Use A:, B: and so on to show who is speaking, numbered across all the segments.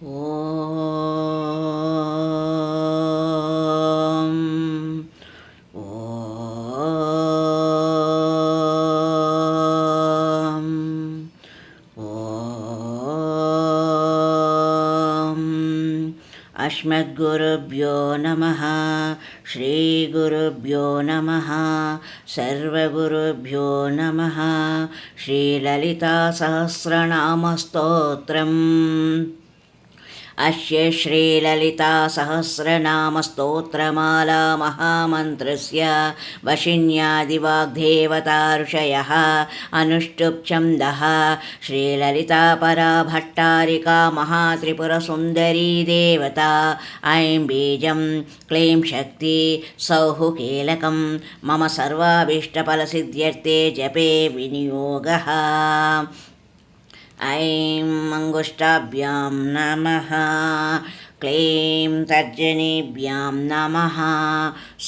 A: ಓಂ ಓಂ ಓಂ ಅಸ್ಮದ್ಗುರುಭ್ಯೋ ನಮಃ ಶ್ರೀಗುರುಭ್ಯೋ ನಮಃ ಸರ್ವಗುರುಭ್ಯೋ ನಮಃ ಶ್ರೀಲಲಿತಾಸಹಸ್ರನಾಮಸ್ತೋತ್ರಂ ಅಸ್ಯ ಶ್ರೀಲಲಿತಾಸಹಸ್ರನಾಮಸ್ತೋತ್ರಮಾಲಾ ಮಹಾಮಂತ್ರಸ್ಯ ವಶಿನ್ಯಾದಿವಾಗ್ದೇವತಾ ಋಷಯಃ ಅನುಷ್ಠುಪ್ ಛಂದಃ ಶ್ರೀಲಲಿತಾಪರಾ ಭಟ್ಟಾರಿಕಾ ಮಹಾತ್ರಿಪುರಸುಂದರೀ ದೇವತಾ ಐಂ ಬೀಜಂ ಕ್ಲೀಂ ಶಕ್ತಿ ಸೌಃ ಕೀಲಕಂ ಮಮ ಸರ್ವಾಭೀಷ್ಟಫಲಸಿದ್ಧ್ಯರ್ಥೇ ಜಪೇ ವಿನಿಯೋಗಃ ಐಂ ಅಂಗುಷ್ಟಾಭ್ಯಾಂ ನಮಃ ಕ್ಲೀಂ ತರ್ಜನೀಭ್ಯಾಂ ನಮಃ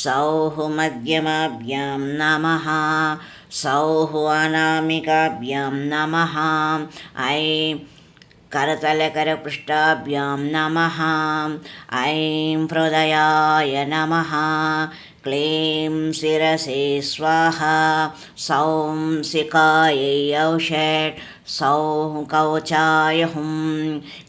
A: ಸೌಃ ಮಧ್ಯಮಾಭ್ಯಾಂ ನಮಃ ಸೌಃ ಅನಾಮಿಕಾಭ್ಯಾಂ ನಮಃ ಐಂ करतलकरपृष्ठाभ्यां नमः ऐं हृदयाय नमः क्लीं शिरसे स्वाहा सौं सिकायै औषट् सौः कवचाय हुं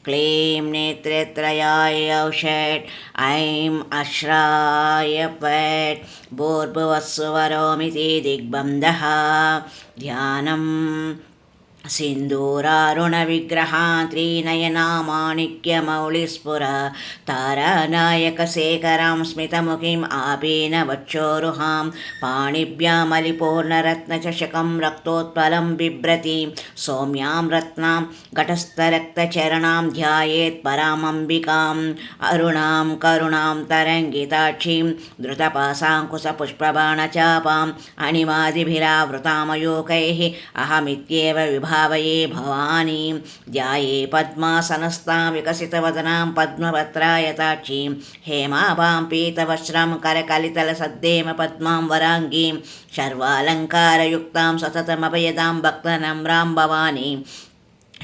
A: क्लीं नेत्रत्रयाय औषट् ऐं अश्राय पट् भूर्भुवस्सुवरोमिति दिग्बन्धः ध्यानं सिन्दूरारुणविग्रहा त्रिनयना माणिक्यमौलिस्फुर तारानायकशेखरां स्मितमुखीम् आपीनवक्षोरुहां पाणिभ्यामलिपूर्णरत्नचषकं रक्तोत्पलं बिभ्रतीं सौम्यां रत्नां घटस्थरक्तचरणां ध्यायेत् परामम्बिकाम् अरुणां करुणां तरङ्गिताक्षीं धृतपाशाङ्कुशपुष्पबाणचापाम् अणिमादिभिरावृतामयूकैः अहमित्येव विभावये भवानीं ध्याये पद्मासनस्तां विकसितवदनां पद्मपत्रायताक्षीं हेमाभां पीतवस्त्रं करकलितलसद्देम पद्मां वराङ्गीं सर्वालङ्कारयुक्तां सततमभयदां भक्तनम्रां भवानीं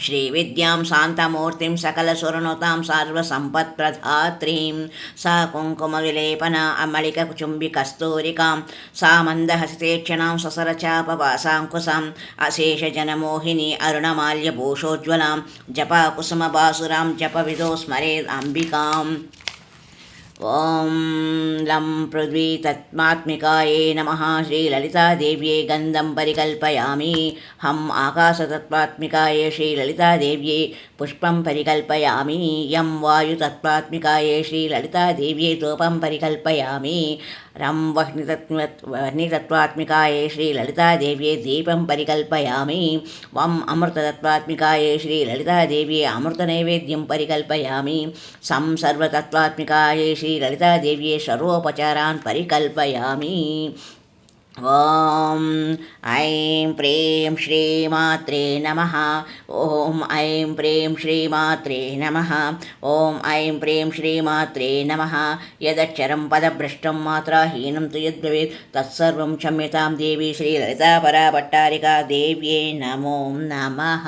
A: श्रीविद्यां शान्तमूर्तिं सकलसुरनुतां सर्वसम्पत्प्रदात्रीं सा कुङ्कुमविलेपना अमलिकचुम्बिकस्तूरिकां सा मन्दहसितेक्षणां स्वसरचापवासाङ्कुशाम् अशेषजनमोहिनी अरुणमाल्यभूषोज्ज्वलां जपाकुसुमबासुरां जपविदो स्मरेत् अम्बिकाम् ॐ लं पृथ्वीतत्त्वात्मिकायै नमः श्रीललितादेव्यै गन्धं परिकल्पयामि हं आकाशतत्त्वात्मिकायै श्रीललितादेव्यै पुष्पं परिकल्पयामि यं वायुतत्त्वात्मिकायै श्रीललितादेव्यै धूपं परिकल्पयामि रं वह्नितत्त्वात्मिकायै श्रीललितादेव्यै दीपं परिकल्पयामि वं अमृततत्त्वात्मिकायै श्रीललितादेव्यै अमृतनैवेद्यं परिकल्पयामि सं सर्वतत्त्वात्मिकायै श्रीललितादेव्यै सर्वोपचारान् परिकल्पयामि ॐ ऐं प्रीं श्रीमात्रे नमः ॐ ऐं प्रीं श्रीमात्रे नमः ॐ ऐं प्रीं श्रीमात्रे नमः यदक्षरं पदभ्रष्टं मात्राहीनं तु यद्भवेत् तत्सर्वं क्षम्यतां देवी श्रीललितापरा भट्टारिका देव्यै नमो नमः।